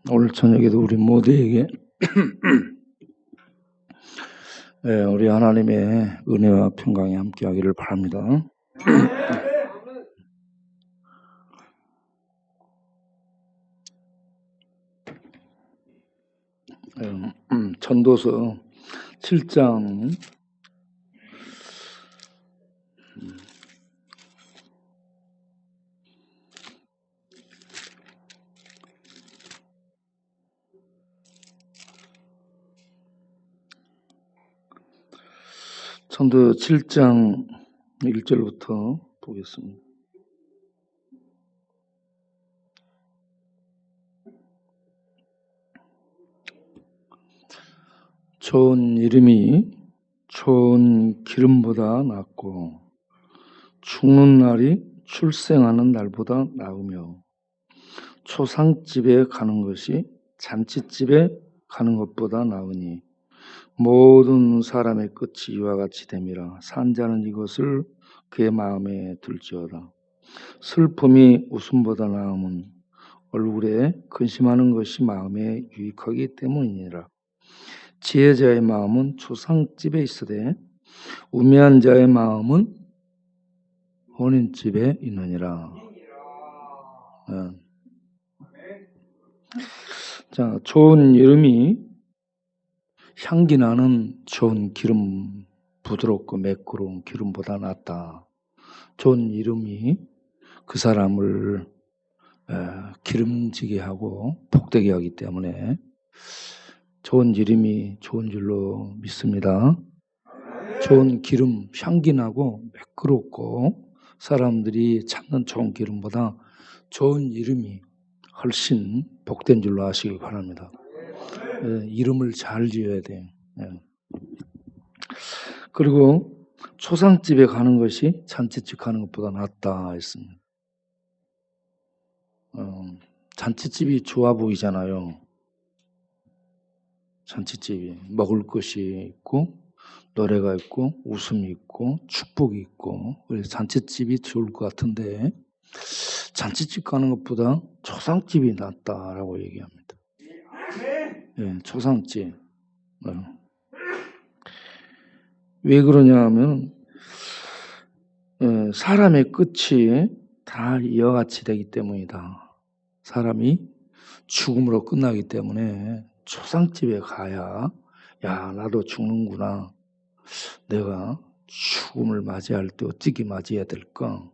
오늘 저녁에도 우리 모두에게 우리 하나님의 은혜와 평강이 함께하기를 바랍니다. 전도서 7장 전도 7장 1절부터 보겠습니다. 좋은 이름이 좋은 기름보다 낫고 죽는 날이 출생하는 날보다 나으며 초상집에 가는 것이 잔치집에 가는 것보다 나으니 모든 사람의 끝이 이와 같이 됨이라. 산자는 이것을 그의 마음에 들지어다. 슬픔이 웃음보다 나음은 얼굴에 근심하는 것이 마음에 유익하기 때문이니라. 지혜자의 마음은 초상집에 있으되 우매한 자의 마음은 혼인집에 있느니라. 자, 좋은 이름이 향기 나는 좋은 기름, 부드럽고 매끄러운 기름보다 낫다. 좋은 이름이 그 사람을 기름지게 하고 복되게 하기 때문에 좋은 이름이 좋은 줄로 믿습니다. 좋은 기름, 향기 나고 매끄럽고 사람들이 찾는 좋은 기름보다 좋은 이름이 훨씬 복된 줄로 아시기 바랍니다. 이름을 잘 지어야 돼요. 그리고 초상집에 가는 것이 잔치집 가는 것보다 낫다 했습니다. 잔치집이 좋아 보이잖아요. 잔치집이 먹을 것이 있고 노래가 있고 웃음이 있고 축복이 있고 그래서 잔치집이 좋을 것 같은데 잔치집 가는 것보다 초상집이 낫다라고 얘기합니다. 초상집. 왜 그러냐 하면 사람의 끝이 다 이와 같이 되기 때문이다. 사람이 죽음으로 끝나기 때문에 초상집에 가야 야 나도 죽는구나. 내가 죽음을 맞이할 때 어떻게 맞이해야 될까?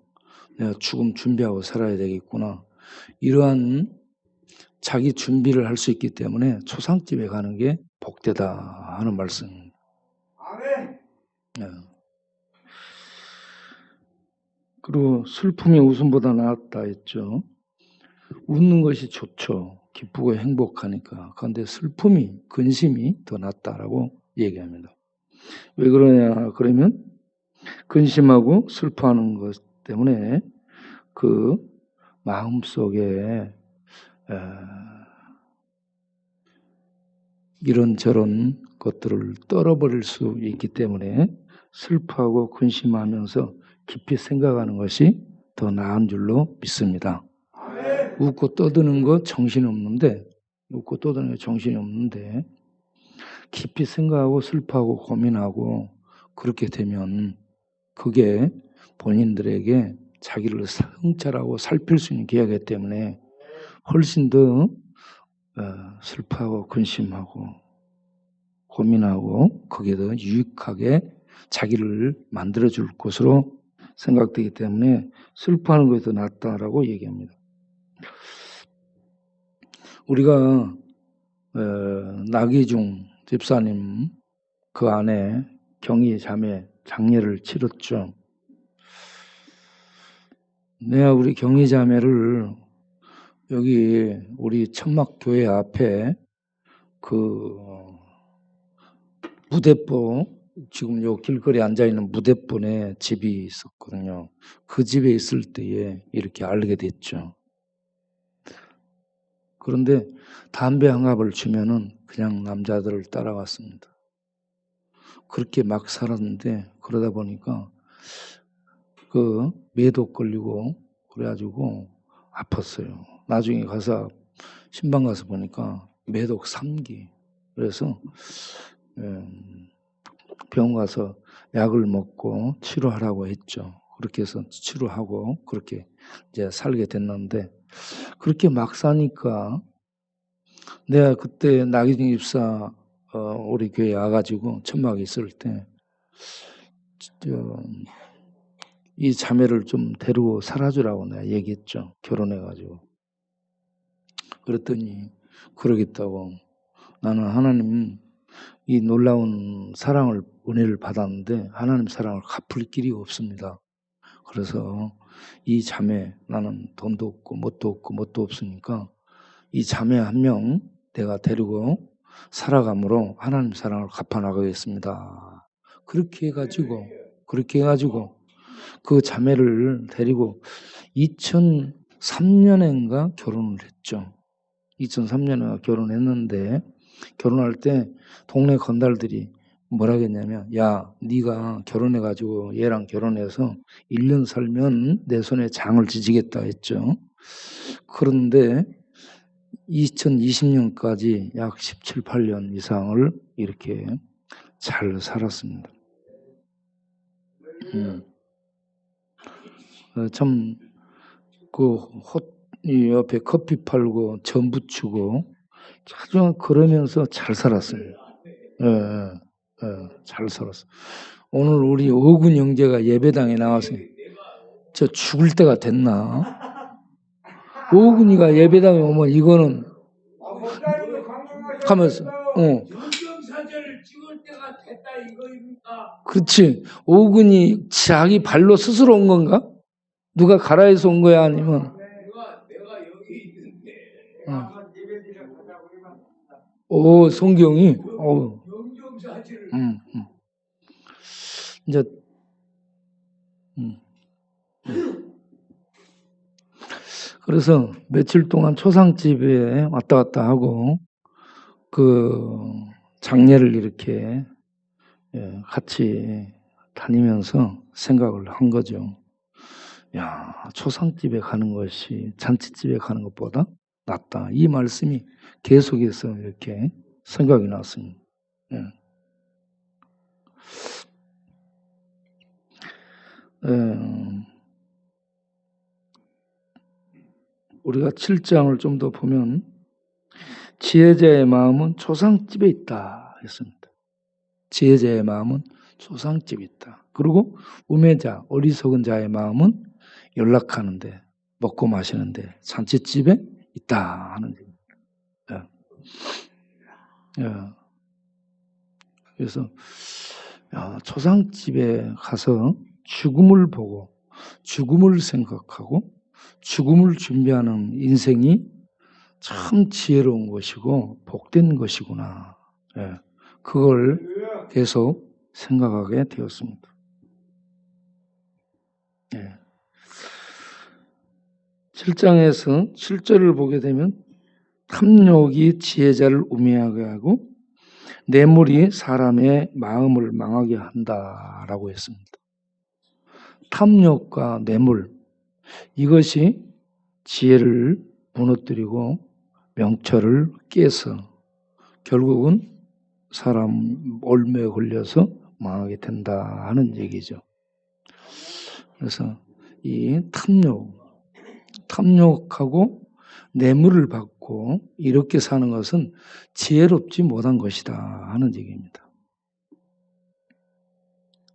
내가 죽음 준비하고 살아야 되겠구나. 이러한 자기 준비를 할 수 있기 때문에 초상집에 가는 게 복되다 하는 말씀입니다. 그리고 슬픔이 웃음보다 낫다 했죠. 웃는 것이 좋죠. 기쁘고 행복하니까. 그런데 슬픔이, 근심이 더 낫다라고 얘기합니다. 왜 그러냐 그러면 근심하고 슬퍼하는 것 때문에 그 마음속에 이런저런 것들을 떨어버릴 수 있기 때문에 슬퍼하고 근심하면서 깊이 생각하는 것이 더 나은 줄로 믿습니다. 웃고 떠드는 거 정신이 없는데 깊이 생각하고 슬퍼하고 고민하고 그렇게 되면 그게 본인들에게 자기를 성찰하고 살필 수 있는 기회이기 때문에 훨씬 더 슬퍼하고 근심하고 고민하고 그게 더 유익하게 자기를 만들어줄 것으로 생각되기 때문에 슬퍼하는 것이 더 낫다라고 얘기합니다. 우리가 나기중 집사님 그 안에 경희 자매 장례를 치렀죠. 내가 우리 경희 자매를 여기 우리 천막교회 앞에 그 무대포 지금 요 길거리에 앉아있는 무대포네 집이 있었거든요. 그 집에 있을 때에 이렇게 알게 됐죠. 그런데 담배 한 갑을 주면은 그냥 남자들을 따라갔습니다. 그렇게 막 살았는데 그러다 보니까 그 매도 걸리고 그래가지고 아팠어요. 나중에 가서 신방 가서 보니까 매독 3기. 그래서 병원 가서 약을 먹고 치료하라고 했죠. 그렇게 해서 치료하고 그렇게 이제 살게 됐는데, 그렇게 막 사니까 내가 그때 나기중 집사 우리 교회 와가지고 천막에 있을 때 이 자매를 좀 데리고 살아주라고 내가 얘기했죠. 결혼해가지고. 그랬더니 그러겠다고. 나는 하나님 이 놀라운 사랑을, 은혜를 받았는데 하나님 사랑을 갚을 길이 없습니다. 그래서 이 자매, 나는 돈도 없고 뭣도 없으니까 이 자매 한 명 내가 데리고 살아감으로 하나님 사랑을 갚아나가겠습니다. 그렇게 해가지고 그 자매를 데리고 2003년인가 결혼을 했죠. 2003년에 결혼했는데, 결혼할 때 동네 건달들이 뭐라 했냐면, 야, 네가 결혼해가지고 얘랑 결혼해서 1년 살면 내 손에 장을 지지겠다 했죠. 그런데 2020년까지 약 17, 18년 이상을 이렇게 잘 살았습니다. 참, 이 옆에 커피 팔고 전 부치고 아주 그러면서 잘 살았습니다. 잘 살았어. 오늘 우리 오군 형제가 예배당에 나와서 저 죽을 때가 됐나? 오군이가 예배당에 오면 이거는 하면서 사진을 찍을 때가 됐다 이거입니까? 그렇지. 오군이 자기 발로 스스로 온 건가? 누가 가라해서 온 거야? 아니면 내가 여기 있는데 오, 성경이 영정 사진을 이제 그래서 며칠 동안 초상집에 왔다 갔다 하고 그 장례를 이렇게 같이 다니면서 생각을 한 거죠. 야, 초상집에 가는 것이 잔치집에 가는 것보다 낫다. 이 말씀이 계속해서 이렇게 생각이 났습니다. 우리가 7장을 좀 더 보면 지혜자의 마음은 초상집에 있다 했습니다. 지혜자의 마음은 초상집에 있다. 그리고 우매자, 어리석은 자의 마음은 연락하는데, 먹고 마시는데 잔치집에 있다 하는 얘기입니다. 그래서 초상집에 가서 죽음을 보고 죽음을 생각하고 죽음을 준비하는 인생이 참 지혜로운 것이고 복된 것이구나. 그걸 계속 생각하게 되었습니다. 7장에서 7절을 보게 되면 탐욕이 지혜자를 우매하게 하고 뇌물이 사람의 마음을 망하게 한다라고 했습니다. 탐욕과 뇌물, 이것이 지혜를 무너뜨리고 명철을 깨서 결국은 사람 올매에 걸려서 망하게 된다 하는 얘기죠. 그래서 이 탐욕하고 뇌물을 받고 이렇게 사는 것은 지혜롭지 못한 것이다 하는 얘기입니다.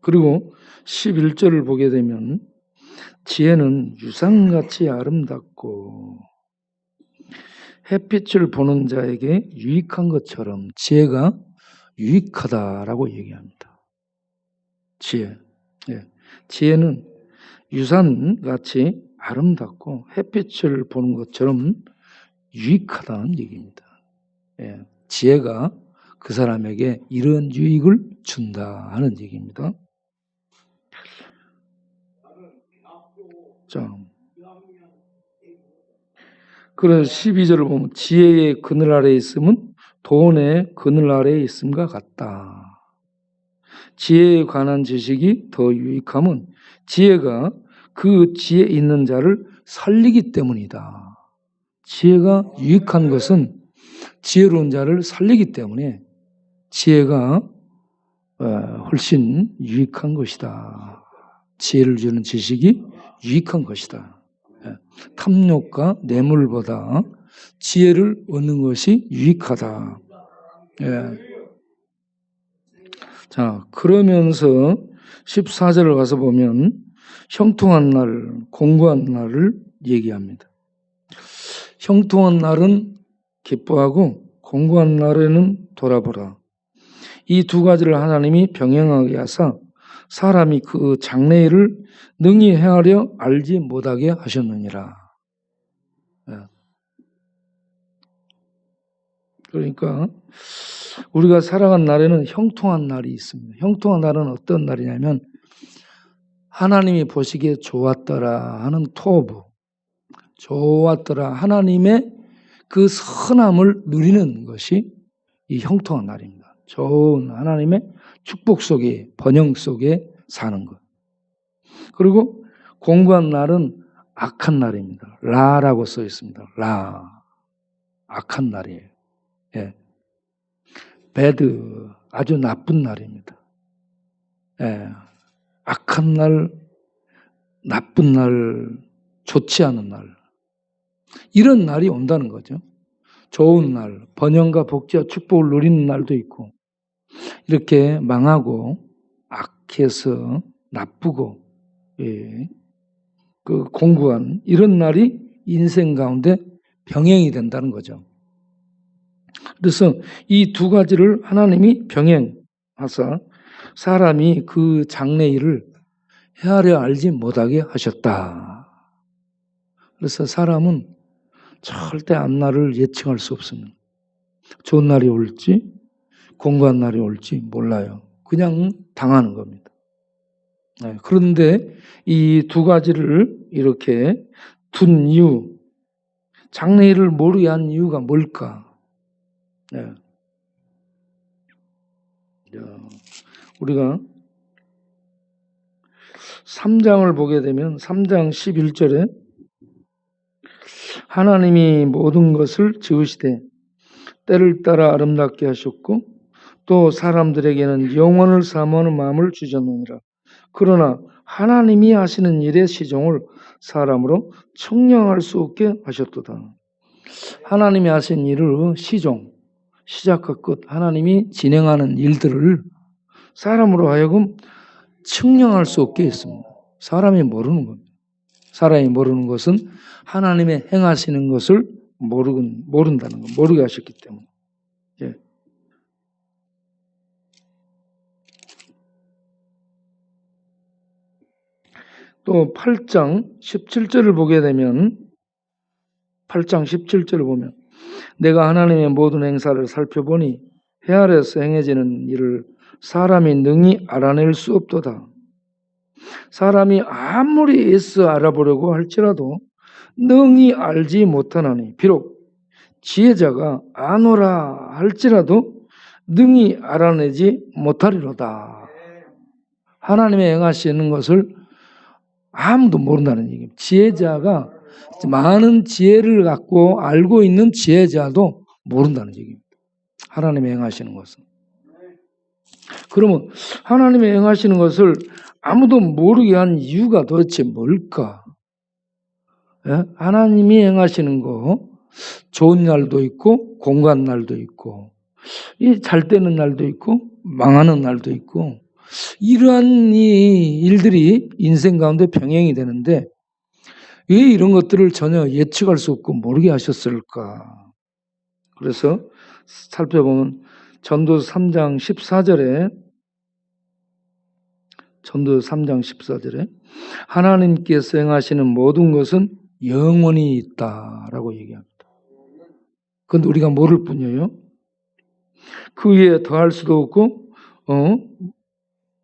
그리고 11절을 보게 되면 지혜는 유상같이 아름답고 햇빛을 보는 자에게 유익한 것처럼 지혜가 유익하다라고 얘기합니다. 지혜는 유산같이 아름답고 햇빛을 보는 것처럼 유익하다는 얘기입니다. 지혜가 그 사람에게 이런 유익을 준다 하는 얘기입니다. 자, 그래서 12절을 보면 지혜의 그늘 아래에 있음은 돈의 그늘 아래에 있음과 같다. 지혜에 관한 지식이 더 유익함은 지혜가 그 지혜 있는 자를 살리기 때문이다. 지혜가 유익한 것은 지혜로운 자를 살리기 때문에 지혜가 훨씬 유익한 것이다. 지혜를 주는 지식이 유익한 것이다. 탐욕과 뇌물보다 지혜를 얻는 것이 유익하다. 자, 그러면서 14절을 가서 보면 형통한 날, 공고한 날을 얘기합니다. 형통한 날은 기뻐하고 공고한 날에는 돌아보라. 이 두 가지를 하나님이 병행하게 하사 사람이 그 장래일을 능히 헤아려 알지 못하게 하셨느니라. 그러니까 우리가 살아간 날에는 형통한 날이 있습니다. 형통한 날은 어떤 날이냐면 하나님이 보시기에 좋았더라 하는 토부, 좋았더라 하나님의 그 선함을 누리는 것이 이 형통한 날입니다. 좋은 하나님의 축복 속에, 번영 속에 사는 것. 그리고 공고한 날은 악한 날입니다. 라라고 써 있습니다. 라, 악한 날이에요. 배드, 아주 나쁜 날입니다. 악한 날, 나쁜 날, 좋지 않은 날. 이런 날이 온다는 거죠. 좋은 날, 번영과 복지와 축복을 누리는 날도 있고, 이렇게 망하고, 악해서, 나쁘고, 그 공고한 이런 날이 인생 가운데 병행이 된다는 거죠. 그래서 이 두 가지를 하나님이 병행하사 사람이 그 장래일을 헤아려 알지 못하게 하셨다. 그래서 사람은 절대 앞날을 예측할 수 없습니다. 좋은 날이 올지 공고한 날이 올지 몰라요. 그냥 당하는 겁니다. 그런데 이 두 가지를 이렇게 둔 이유, 장래일을 모르게 한 이유가 뭘까? 우리가 3장을 보게 되면 3장 11절에 하나님이 모든 것을 지으시되 때를 따라 아름답게 하셨고 또 사람들에게는 영원을 사모하는 마음을 주셨느니라. 그러나 하나님이 하시는 일의 시종을 사람으로 측량할 수 없게 하셨도다. 하나님이 하신 일을 시종, 시작과 끝, 하나님이 진행하는 일들을 사람으로 하여금 측량할 수 없게 했습니다. 사람이 모르는 겁니다. 사람이 모르는 것은 하나님의 행하시는 것을 모른다는 것, 모르게 하셨기 때문에. 또 8장 17절을 보게 되면 8장 17절을 보면 내가 하나님의 모든 행사를 살펴보니 헤아려서 행해지는 일을 사람이 능히 알아낼 수 없도다. 사람이 아무리 애써 알아보려고 할지라도 능히 알지 못하나니 비록 지혜자가 아노라 할지라도 능히 알아내지 못하리로다. 하나님의 행하시는 것을 아무도 모른다는 얘기입니다. 지혜자가 많은 지혜를 갖고 알고 있는 지혜자도 모른다는 얘기입니다. 하나님의 행하시는 것은. 그러면 하나님의 행하시는 것을 아무도 모르게 한 이유가 도대체 뭘까? 하나님이 행하시는 거 좋은 날도 있고 공고한 날도 있고 잘 되는 날도 있고 망하는 날도 있고 이러한 이 일들이 인생 가운데 병행이 되는데 왜 이런 것들을 전혀 예측할 수 없고 모르게 하셨을까? 그래서 살펴보면 전도서 3장 14절에 하나님께서 행하시는 모든 것은 영원히 있다라고 얘기합니다. 그런데 우리가 모를 뿐이에요. 그 위에 더할 수도 없고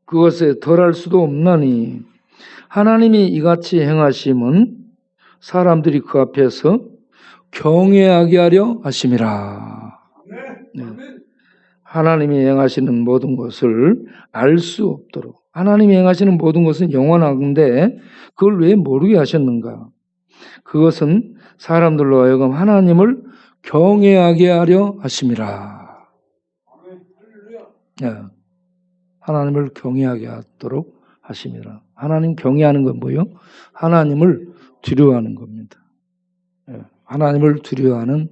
그것에 덜할 수도 없나니 하나님이 이같이 행하심은 사람들이 그 앞에서 경외하게 하려 하심이라. 네. 하나님이 행하시는 모든 것을 알 수 없도록 하나님이 행하시는 모든 것은 영원한데 그걸 왜 모르게 하셨는가? 그것은 사람들로 하여금 하나님을 경외하게 하려 하심이라. 예, 하나님을 경외하게 하도록 하심이라. 하나님 경외하는 건 뭐예요? 하나님을 두려워하는 겁니다. 예, 하나님을 두려워하는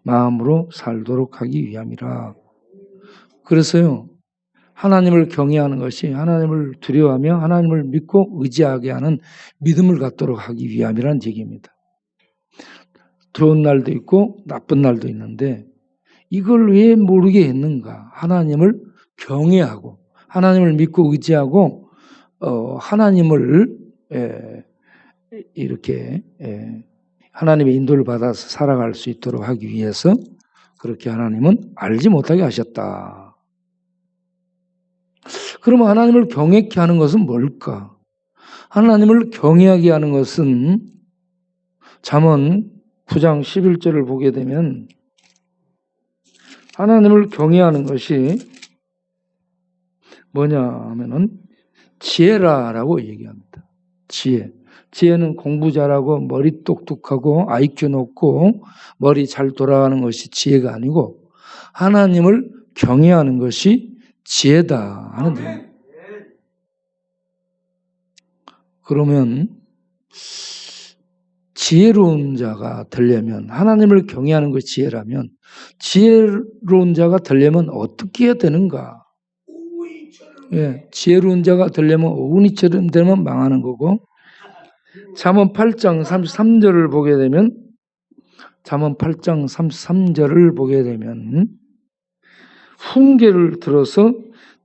마음으로 살도록 하기 위함이라. 그래서요, 하나님을 경외하는 것이 하나님을 두려워하며 하나님을 믿고 의지하게 하는 믿음을 갖도록 하기 위함이라는 얘기입니다. 좋은 날도 있고 나쁜 날도 있는데 이걸 왜 모르게 했는가? 하나님을 경외하고 하나님을 믿고 의지하고 하나님을 이렇게 하나님의 인도를 받아서 살아갈 수 있도록 하기 위해서 그렇게 하나님은 알지 못하게 하셨다. 그러면 하나님을 경외케 하는 것은 뭘까? 하나님을 경외하게 하는 것은 잠언 9장 11절을 보게 되면 하나님을 경외하는 것이 뭐냐 하면은 지혜라라고 얘기합니다. 지혜. 지혜는 공부 잘하고 머리 똑똑하고 IQ 높고 머리 잘 돌아가는 것이 지혜가 아니고 하나님을 경외하는 것이 지혜다 하는 얘기입니다. 그러면 지혜로운 자가 되려면 하나님을 경외하는 것이 지혜라면 지혜로운 자가 되려면 어떻게 해야 되는가? 예, 지혜로운 자가 되려면 오은이처럼 되면 망하는 거고 잠언 8장 33절을 보게 되면 잠언 8장 33절을 보게 되면 훈계를 들어서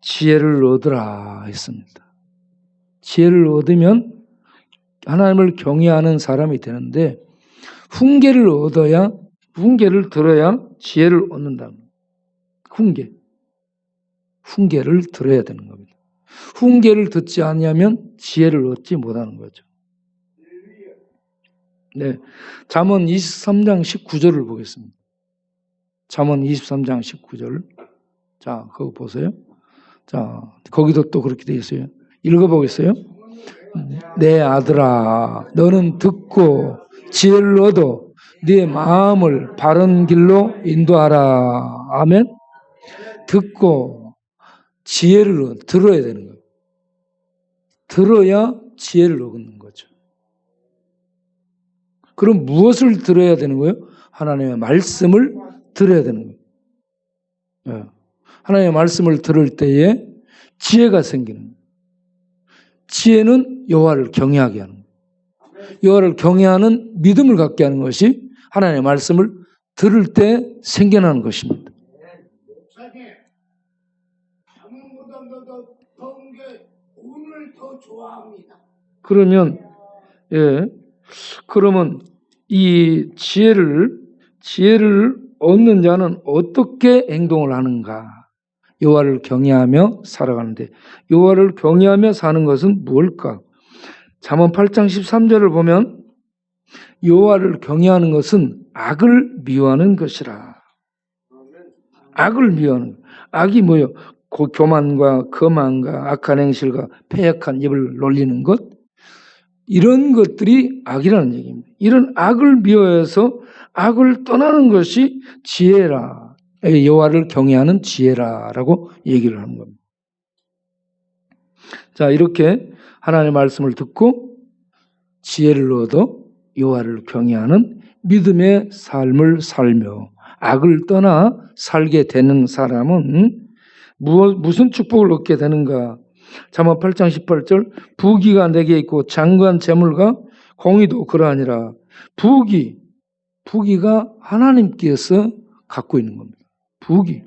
지혜를 얻으라 했습니다. 지혜를 얻으면 하나님을 경외하는 사람이 되는데 훈계를 들어야 지혜를 얻는다. 훈계를 들어야 되는 겁니다. 훈계를 듣지 않으면 지혜를 얻지 못하는 거죠. 네, 잠언 23장 19절을 보겠습니다. 잠언 23장 19절. 자, 그거 보세요. 자, 거기도 또 그렇게 되어 있어요. 읽어보겠어요? 내 아들아, 너는 듣고 지혜를 얻어 네 마음을 바른 길로 인도하라. 아멘. 듣고 지혜를 들어야 되는 거예요. 들어야 지혜를 얻는 거죠. 그럼 무엇을 들어야 되는 거예요? 하나님의 말씀을 들어야 되는 거예요. 하나님의 말씀을 들을 때에 지혜가 생기는 거예요. 지혜는 여호와를 경외하게 하는 거예요. 여호와를 경외하는 믿음을 갖게 하는 것이 하나님의 말씀을 들을 때 생겨나는 것입니다. 목사님, 잠언보다 더운 게 오늘 더 좋아합니다. 그러면 그러면 이 지혜를 얻는 자는 어떻게 행동을 하는가? 여호와를 경외하며 살아가는데 여호와를 경외하며 사는 것은 무엇일까? 잠언 8장 13절을 보면 여호와를 경외하는 것은 악을 미워하는 것이라. 악을 미워하는 것. 악이 뭐예요? 교만과 거만과 악한 행실과 패역한 입을 놀리는 것, 이런 것들이 악이라는 얘기입니다. 이런 악을 미워해서 악을 떠나는 것이 지혜라. 여호와를 경외하는 지혜라라고 얘기를 하는 겁니다. 자, 이렇게 하나님의 말씀을 듣고 지혜를 얻어 여호와를 경외하는 믿음의 삶을 살며 악을 떠나 살게 되는 사람은 무슨 축복을 얻게 되는가? 잠언 8장 18절 부귀가 내게 있고 장관 재물과 공의도 그러하니라. 부귀가 하나님께서 갖고 있는 겁니다. 부귀.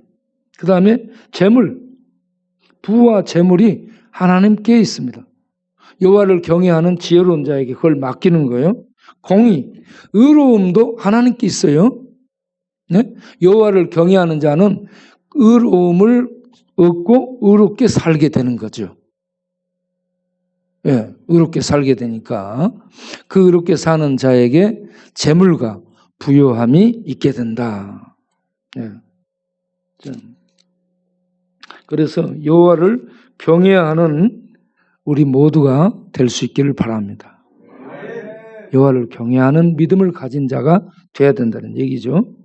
그 다음에 재물. 부와 재물이 하나님께 있습니다. 여호와를 경외하는 지혜로운 자에게 그걸 맡기는 거예요. 공의, 의로움도 하나님께 있어요. 네? 여호와를 경외하는 자는 의로움을 얻고 의롭게 살게 되는 거죠. 예, 의롭게 살게 되니까 그 의롭게 사는 자에게 재물과 부요함이 있게 된다. 예. 그래서 여호와를 경외하는 우리 모두가 될 수 있기를 바랍니다. 여호와를 경외하는 믿음을 가진 자가 돼야 된다는 얘기죠.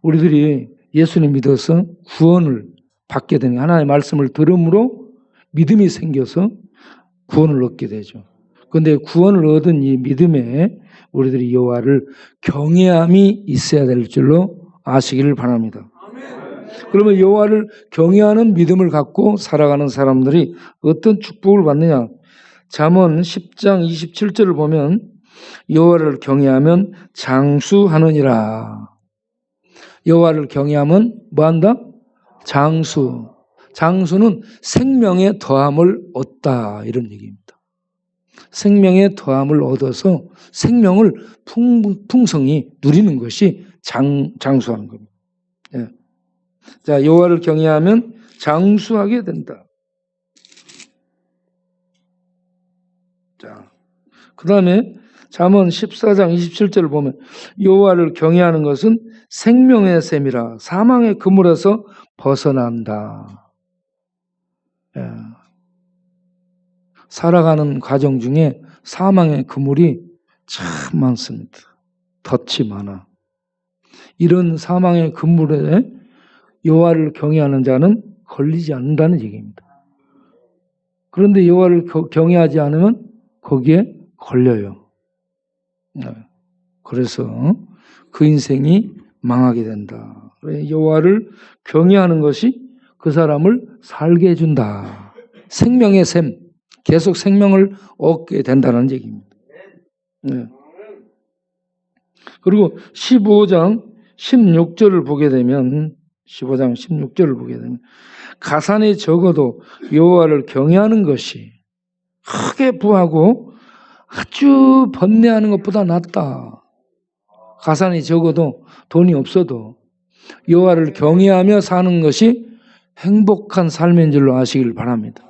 우리들이 예수님 믿어서 구원을 받게 되는 하나님의 말씀을 들음으로 믿음이 생겨서 구원을 얻게 되죠. 그런데 구원을 얻은 이 믿음에 우리들이 여호와를 경외함이 있어야 될 줄로 아시기를 바랍니다. 그러면 여호와를 경외하는 믿음을 갖고 살아가는 사람들이 어떤 축복을 받느냐? 잠언 10장 27절을 보면 여호와를 경외하면 장수하느니라. 여호와를 경외하면 뭐한다? 장수. 장수는 생명의 더함을 얻다 이런 얘기입니다. 생명의 더함을 얻어서 생명을 풍성히 누리는 것이 장수하는 겁니다. 예. 자, 여호와를 경외하면 장수하게 된다. 자, 그 다음에 잠언 14장 27절을 보면 여호와를 경외하는 것은 생명의 샘이라 사망의 그물에서 벗어난다. 예. 살아가는 과정 중에 사망의 그물이 참 많습니다. 덫이 많아. 이런 사망의 그물에 여호와를 경외하는 자는 걸리지 않는다는 얘기입니다. 그런데 여호와를 경외하지 않으면 거기에 걸려요. 그래서 그 인생이 망하게 된다. 여호와를 경외하는 것이 그 사람을 살게 해준다. 생명의 샘, 계속 생명을 얻게 된다는 얘기입니다. 네. 그리고 15장 16절을 보게 되면 15장 16절을 보게 되면 가산이 적어도 여호와를 경외하는 것이 크게 부하고 아주 번뇌하는 것보다 낫다. 가산이 적어도 돈이 없어도 여호와를 경외하며 사는 것이 행복한 삶인 줄로 아시길 바랍니다.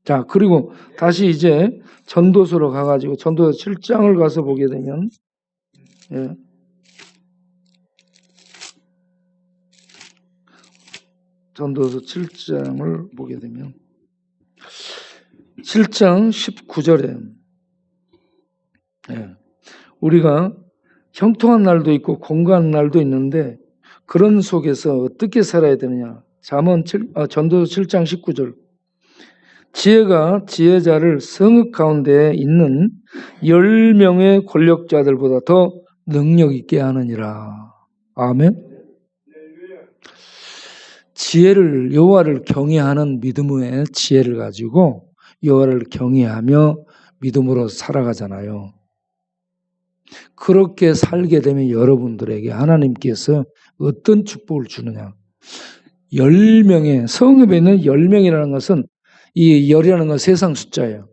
자, 그리고 다시 이제 전도서로 가가지고 전도서 7장을 가서 보게 되면 예. 전도서 7장을 보게 되면 7장 19절에 예. 우리가 형통한 날도 있고 공고한 날도 있는데 그런 속에서 어떻게 살아야 되느냐. 전도서 7장 19절 지혜가 지혜자를 성읍 가운데 있는 10명의 권력자들보다 더 능력 있게 하느니라. 아멘. 지혜를 여호와를 경외하는 믿음의 지혜를 가지고 여호와를 경외하며 믿음으로 살아가잖아요. 그렇게 살게 되면 여러분들에게 하나님께서 어떤 축복을 주느냐. 10명의 성읍에 있는 10명이라는 것은 이 열이라는 건 세상 숫자예요.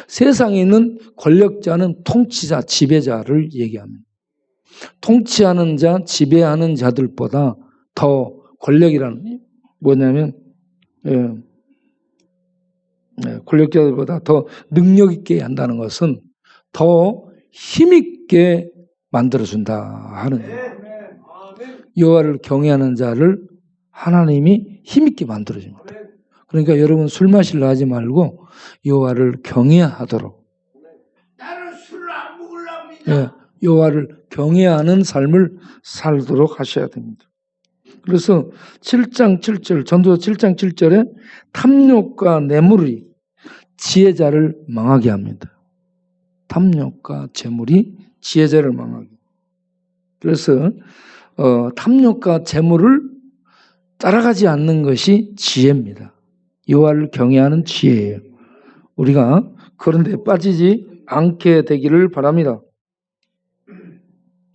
세상에 있는 권력자는 통치자, 지배자를 얘기합니다. 통치하는 자, 지배하는 자들보다 더 권력이라는 뭐냐면 권력자들보다 더 능력 있게 한다는 것은 더 힘있게 만들어준다 하는 거예요. 여호와를 경외하는 자를 하나님이 힘있게 만들어줍니다. 그러니까 여러분 술 마시려 하지 말고 여호와를 경외하도록 나는 술을 안 먹으랍니다. 여호와를 경외하는 삶을 살도록 하셔야 됩니다. 그래서 7장 7절 전도서 7장 7절에 탐욕과 뇌물이 지혜자를 망하게 합니다. 탐욕과 재물이 지혜자를 망하게. 그래서 탐욕과 재물을 따라가지 않는 것이 지혜입니다. 여호와를 경외하는 지혜예요. 우리가 그런 데 빠지지 않게 되기를 바랍니다.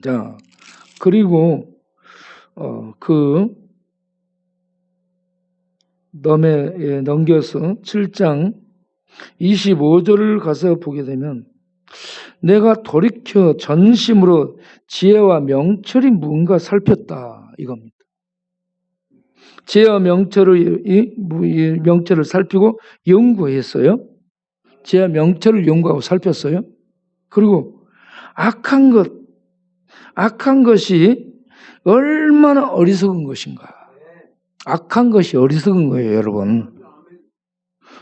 자, 그리고 넘겨서 7장 25절을 가서 보게 되면 내가 돌이켜 전심으로 지혜와 명철이 무언가 살폈다 이겁니다. 지혜와 명철을 살피고 연구했어요. 지혜와 명철을 연구하고 살폈어요. 그리고 악한 것이 얼마나 어리석은 것인가. 악한 것이 어리석은 거예요, 여러분.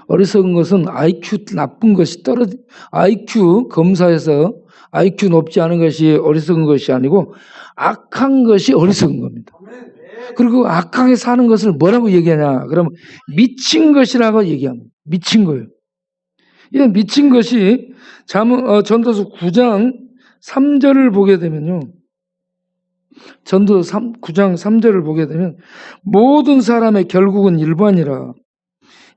어리석은 것은 IQ 나쁜 것이 IQ 검사에서 IQ 높지 않은 것이 어리석은 것이 아니고 악한 것이 어리석은 겁니다. 그리고 악하게 사는 것을 뭐라고 얘기하냐? 그러면 미친 것이라고 얘기합니다. 미친 거예요. 이 미친 것이 전도서 9장 3절을 보게 되면요. 전도서 9장 3절을 보게 되면 모든 사람의 결국은 일반이라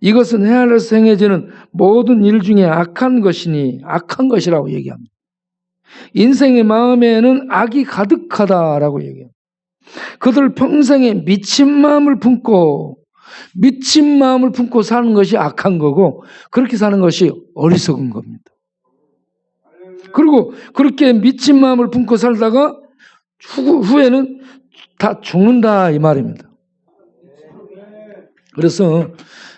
이것은 헤아려서 행해지는 모든 일 중에 악한 것이니 악한 것이라고 얘기합니다. 인생의 마음에는 악이 가득하다라고 얘기해요. 그들 평생에 미친 마음을 품고 사는 것이 악한 거고 그렇게 사는 것이 어리석은 겁니다. 그리고 그렇게 미친 마음을 품고 살다가 후에는 다 죽는다 이 말입니다. 그래서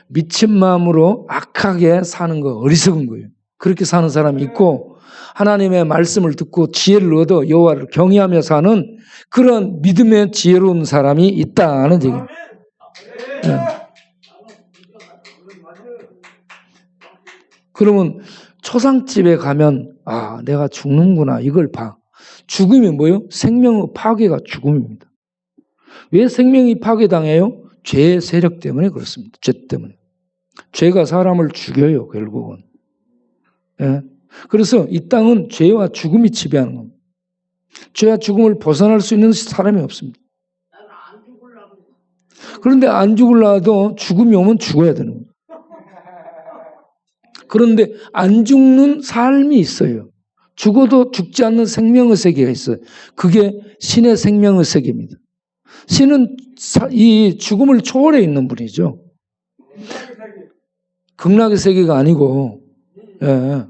미친 마음으로 악하게 사는 거 어리석은 거예요. 그렇게 사는 사람이 있고 하나님의 말씀을 듣고 지혜를 얻어 여호와를 경외하며 사는 그런 믿음의 지혜로운 사람이 있다는 얘기입니다. 네. 그러면 초상집에 가면 내가 죽는구나 이걸 봐. 죽음이 뭐예요? 생명의 파괴가 죽음입니다. 왜 생명이 파괴당해요? 죄의 세력 때문에 그렇습니다. 죄 때문에. 죄가 사람을 죽여요, 결국은. 예. 그래서 이 땅은 죄와 죽음이 지배하는 겁니다. 죄와 죽음을 벗어날 수 있는 사람이 없습니다. 그런데 안 죽으려도 죽음이 오면 죽어야 되는 거예요. 그런데 안 죽는 삶이 있어요. 죽어도 죽지 않는 생명의 세계가 있어요. 그게 신의 생명의 세계입니다. 신은 이 죽음을 초월해 있는 분이죠. 극락의 세계가 아니고, 예.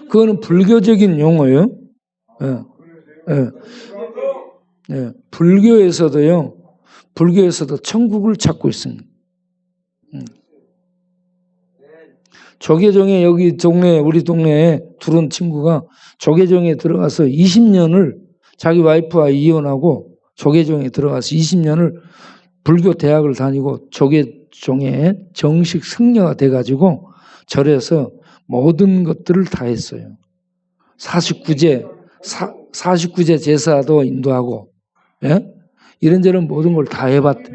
그거는 불교적인 용어예요. 예. 예. 예. 불교에서도 천국을 찾고 있습니다. 조계종에 우리 동네에 들어온 친구가 조계종에 들어가서 20년을 자기 와이프와 이혼하고 조계종에 들어가서 20년을 불교 대학을 다니고 조계종에 정식 승려가 돼가지고 절에서 모든 것들을 다 했어요. 49제 제사도 인도하고, 예? 이런저런 모든 걸 다 해봤대.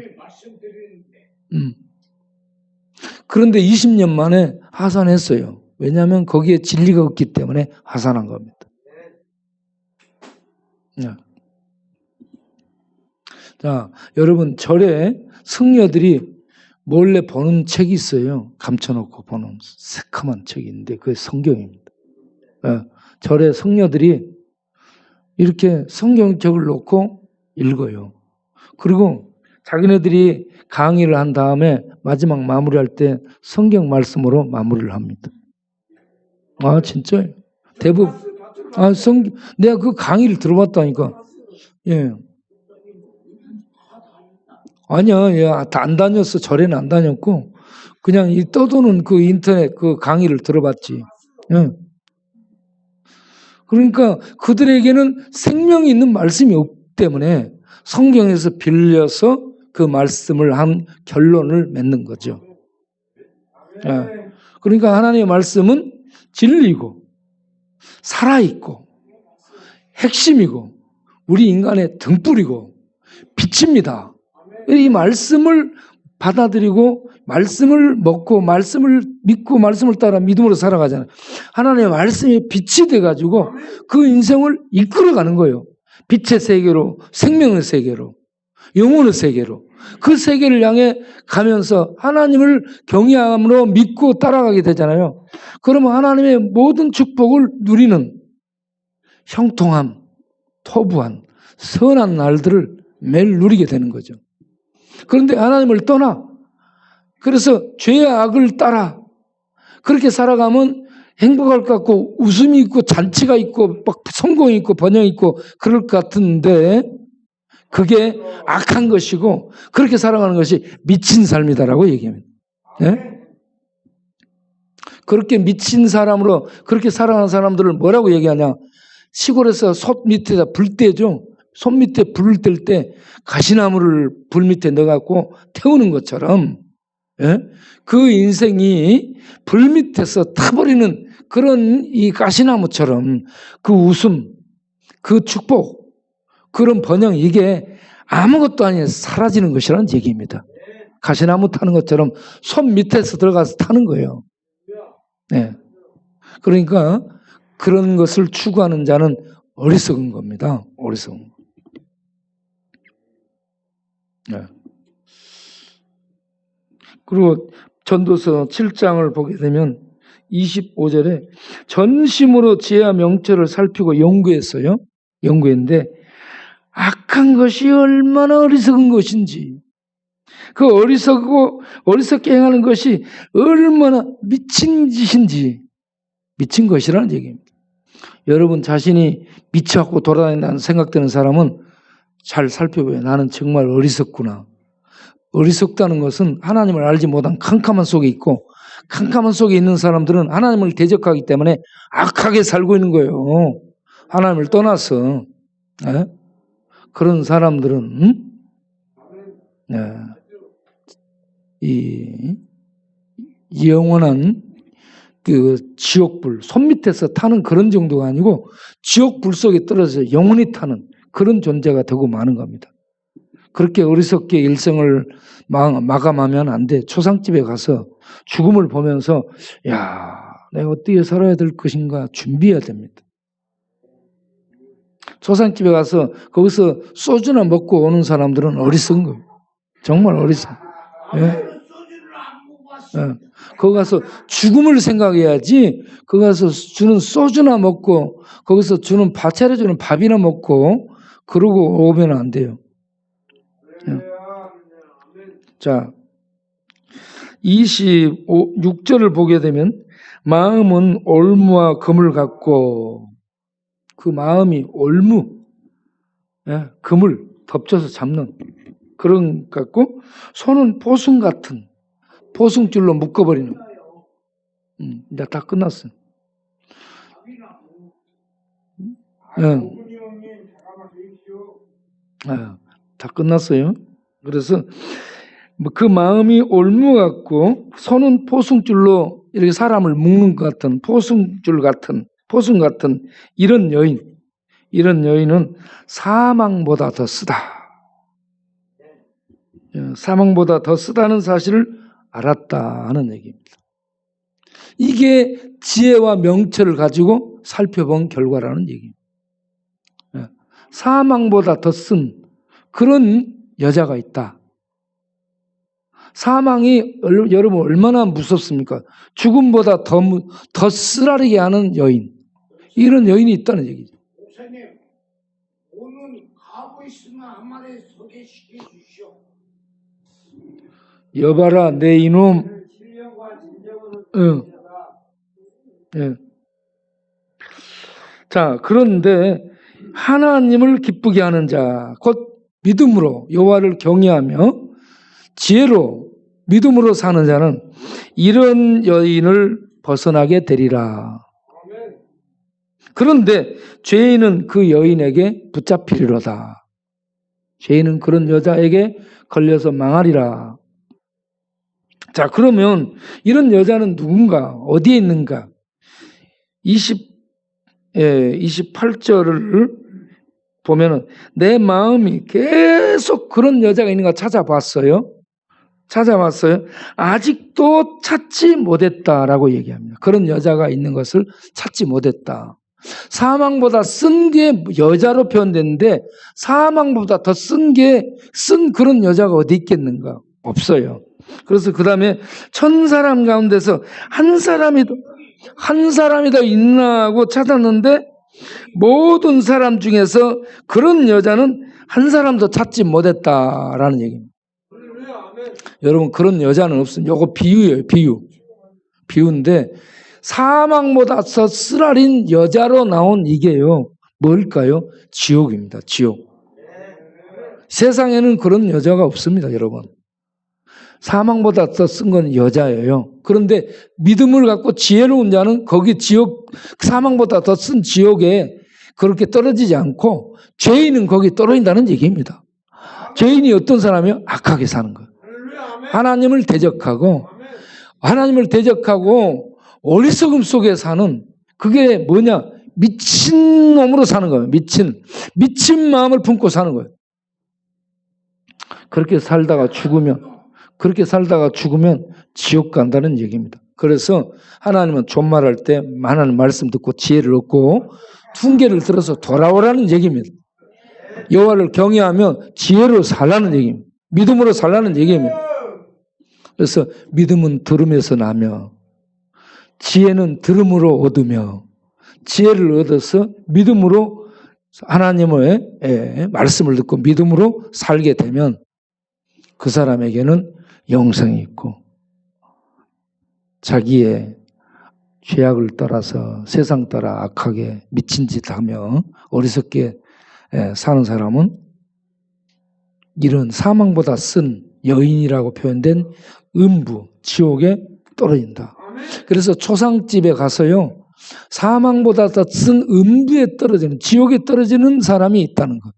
그런데 20년 만에 하산했어요. 왜냐하면 거기에 진리가 없기 때문에 하산한 겁니다. 네. 자, 여러분 절에 승려들이 몰래 보는 책이 있어요. 감춰놓고 보는 새카만 책인데 그게 성경입니다. 네. 절에 승려들이 이렇게 성경책을 놓고 읽어요. 그리고 자기네들이 강의를 한 다음에 마지막 마무리할 때 성경 말씀으로 마무리를 합니다. 진짜요? 대부분. 내가 그 강의를 들어봤다니까. 예. 아니야, 안 다녔어. 절에는 안 다녔고, 그냥 이 떠도는 그 인터넷 그 강의를 들어봤지. 예. 그러니까 그들에게는 생명이 있는 말씀이 없기 때문에 성경에서 빌려서 그 말씀을 한 결론을 맺는 거죠. 예. 그러니까 하나님의 말씀은 진리고, 살아있고, 핵심이고, 우리 인간의 등불이고, 빛입니다. 이 말씀을 받아들이고, 말씀을 먹고, 말씀을 믿고, 말씀을 따라 믿음으로 살아가잖아요. 하나님의 말씀이 빛이 돼가지고 그 인생을 이끌어가는 거예요. 빛의 세계로, 생명의 세계로, 영혼의 세계로. 그 세계를 향해 가면서 하나님을 경외함으로 믿고 따라가게 되잖아요. 그러면 하나님의 모든 축복을 누리는 형통함, 토부한, 선한 날들을 매일 누리게 되는 거죠. 그런데 하나님을 떠나, 그래서 죄의 악을 따라 그렇게 살아가면 행복할 것 같고 웃음이 있고 잔치가 있고 막 성공이 있고 번영이 있고 그럴 것 같은데 그게 악한 것이고 그렇게 살아가는 것이 미친 삶이다라고 얘기합니다. 네? 그렇게 미친 사람으로 그렇게 살아가는 사람들을 뭐라고 얘기하냐? 시골에서 솥 밑에다 불 때죠. 솥 밑에 불을 뗄 때 가시나무를 불 밑에 넣어갖고 태우는 것처럼 예? 그 인생이 불 밑에서 타버리는 그런 이 가시나무처럼 그 웃음, 그 축복, 그런 번영, 이게 아무것도 아니라 사라지는 것이라는 얘기입니다. 가시나무 타는 것처럼 손 밑에서 들어가서 타는 거예요. 네. 그러니까 그런 것을 추구하는 자는 어리석은 겁니다. 어리석은 거. 네. 그리고 전도서 7장을 보게 되면 25절에 전심으로 지혜와 명철을 살피고 연구했어요. 연구했는데 악한 것이 얼마나 어리석은 것인지, 그 어리석게 행하는 것이 얼마나 미친 짓인지, 미친 것이라는 얘기입니다. 여러분 자신이 미쳐갖고 돌아다닌다는 생각되는 사람은 잘 살펴봐요. 나는 정말 어리석구나. 어리석다는 것은 하나님을 알지 못한 캄캄한 속에 있고, 캄캄한 속에 있는 사람들은 하나님을 대적하기 때문에 악하게 살고 있는 거예요. 하나님을 떠나서. 네? 그런 사람들은 네. 이 영원한 그 지옥불, 손 밑에서 타는 그런 정도가 아니고 지옥불 속에 떨어져서 영원히 타는 그런 존재가 되고 마는 겁니다. 그렇게 어리석게 일생을 마감하면 안 돼. 초상집에 가서 죽음을 보면서 야, 내가 어떻게 살아야 될 것인가 준비해야 됩니다. 초상집에 가서 거기서 소주나 먹고 오는 사람들은 어리석은 거예요. 정말 어리석어. 예? 예. 거기 가서 죽음을 생각해야지, 거기 가서 주는 소주나 먹고 거기서 주는 차려주는 밥이나 먹고 그러고 오면 안 돼요. 예. 자, 26절을 보게 되면 마음은 올무와 금을 갖고, 그 마음이 올무, 예, 금을 덮쳐서 잡는 그런 것 같고, 손은 포승 같은, 포승줄로 묶어버리는. 이제 다 끝났어요. 예. 다 끝났어요. 그래서 그 마음이 올무 같고 손은 포승줄로 이렇게 사람을 묶는 것 같은, 포승줄 같은, 포승 같은 이런 여인은 사망보다 더 쓰다. 사망보다 더 쓰다는 사실을 알았다 하는 얘기입니다. 이게 지혜와 명철을 가지고 살펴본 결과라는 얘기입니다. 사망보다 더 쓴 그런 여자가 있다. 사망이 여러분 얼마나 무섭습니까? 죽음보다 더 쓰라리게 하는 여인, 이런 여인이 있다는 얘기죠. 목사님, 오늘 가고 있으면 한 마리 소개시켜 주시오. 여봐라 내 이놈. 응. 예. 자, 그런데 하나님을 기쁘게 하는 자, 곧 믿음으로 여호와를 경외하며 지혜로 믿음으로 사는 자는 이런 여인을 벗어나게 되리라. 그런데 죄인은 그 여인에게 붙잡히리로다. 죄인은 그런 여자에게 걸려서 망하리라. 자, 그러면 이런 여자는 누군가, 어디에 있는가? 28절을 보면은 내 마음이 계속 그런 여자가 있는가 찾아봤어요. 아직도 찾지 못했다라고 얘기합니다. 그런 여자가 있는 것을 찾지 못했다. 사망보다 쓴 게 여자로 표현됐는데 사망보다 더 쓴 그런 여자가 어디 있겠는가? 없어요. 그래서 그 다음에 1000사람 가운데서 한 사람이 더 있나 하고 찾았는데 모든 사람 중에서 그런 여자는 한 사람도 찾지 못했다라는 얘기입니다. 여러분, 그런 여자는 없습니다. 이거 비유예요. 비유인데 사망보다 더 쓰라린 여자로 나온 이게요, 뭘까요? 지옥입니다. 지옥. 세상에는 그런 여자가 없습니다. 여러분, 사망보다 더 쓴 건 여자예요. 그런데 믿음을 갖고 지혜로운 자는 거기 지옥, 사망보다 더 쓴 지옥에 그렇게 떨어지지 않고 죄인은 거기 떨어진다는 얘기입니다. 죄인이 어떤 사람이요? 악하게 사는 거예요. 하나님을 대적하고 어리석음 속에 사는 그게 뭐냐? 미친 놈으로 사는 거예요. 미친 마음을 품고 사는 거예요. 그렇게 살다가 죽으면 지옥 간다는 얘기입니다. 그래서 하나님은 존말할 때 하나님 말씀 듣고 지혜를 얻고 훈계를 들어서 돌아오라는 얘기입니다. 여호와를 경외하며 지혜로 살라는 얘기입니다. 믿음으로 살라는 얘기입니다. 그래서 믿음은 들음에서 나며 지혜는 들음으로 얻으며 지혜를 얻어서 믿음으로 하나님의 말씀을 듣고 믿음으로 살게 되면 그 사람에게는 영생이 있고 자기의 죄악을 따라서 세상 따라 악하게 미친 짓 하며 어리석게 사는 사람은 이런 사망보다 쓴 여인이라고 표현된 음부, 지옥에 떨어진다. 그래서 초상집에 가서요, 사망보다 더 쓴 음부에 떨어지는, 지옥에 떨어지는 사람이 있다는 것.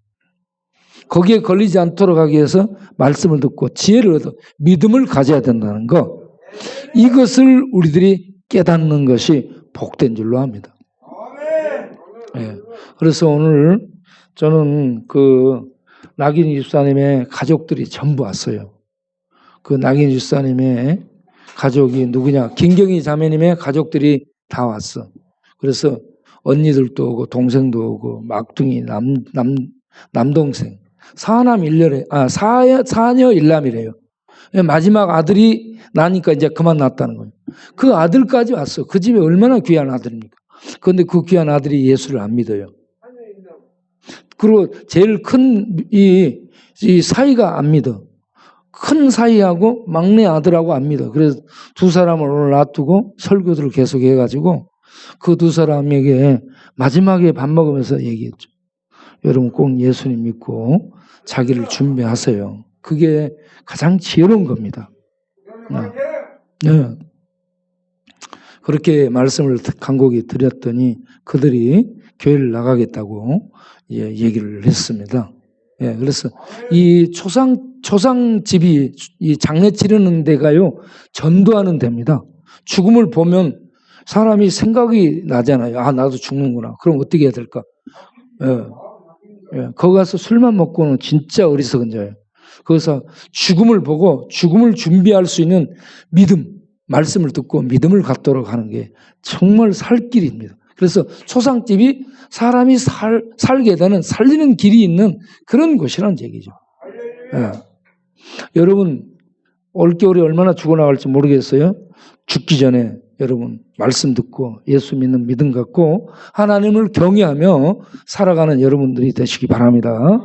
거기에 걸리지 않도록 하기 위해서 말씀을 듣고 지혜를 얻어 믿음을 가져야 된다는 것. 이것을 우리들이 깨닫는 것이 복된 줄로 압니다. 예. 그래서 오늘 저는 그 낙인 집사님의 가족들이 전부 왔어요. 그 낙인 집사님의 가족이 누구냐? 김경희 자매님의 가족들이 다 왔어. 그래서 언니들도 오고 동생도 오고 막둥이 남동생 사녀 일남이래요. 마지막 아들이 나니까 이제 그만 낳았다는 거예요. 그 아들까지 왔어. 그 집에 얼마나 귀한 아들입니까? 그런데 그 귀한 아들이 예수를 안 믿어요. 그리고 제일 큰 이 사이가 안 믿어. 큰 사이하고 막내 아들하고 안 믿어. 그래서 두 사람을 오늘 놔두고 설교들을 계속 해가지고 그 두 사람에게 마지막에 밥 먹으면서 얘기했죠. 여러분 꼭 예수님 믿고 자기를 준비하세요. 그게 가장 지혜로운 겁니다. 네. 그렇게 말씀을 간곡히 드렸더니 그들이 교회를 나가겠다고 얘기를 했습니다. 예, 그래서 이 초상집이 이 장례 치르는 데가요, 전도하는 데입니다. 죽음을 보면 사람이 생각이 나잖아요. 아, 나도 죽는구나. 그럼 어떻게 해야 될까? 거기 가서 술만 먹고는 진짜 어리석은 자예요. 거기서 죽음을 보고 죽음을 준비할 수 있는 믿음, 말씀을 듣고 믿음을 갖도록 하는 게 정말 살 길입니다. 그래서 초상집이 사람이 살게 되는, 살리는 길이 있는 그런 곳이라는 얘기죠. 여러분, 올겨울에 얼마나 죽어나갈지 모르겠어요. 죽기 전에 여러분 말씀 듣고 예수 믿는 믿음 갖고 하나님을 경외하며 살아가는 여러분들이 되시기 바랍니다.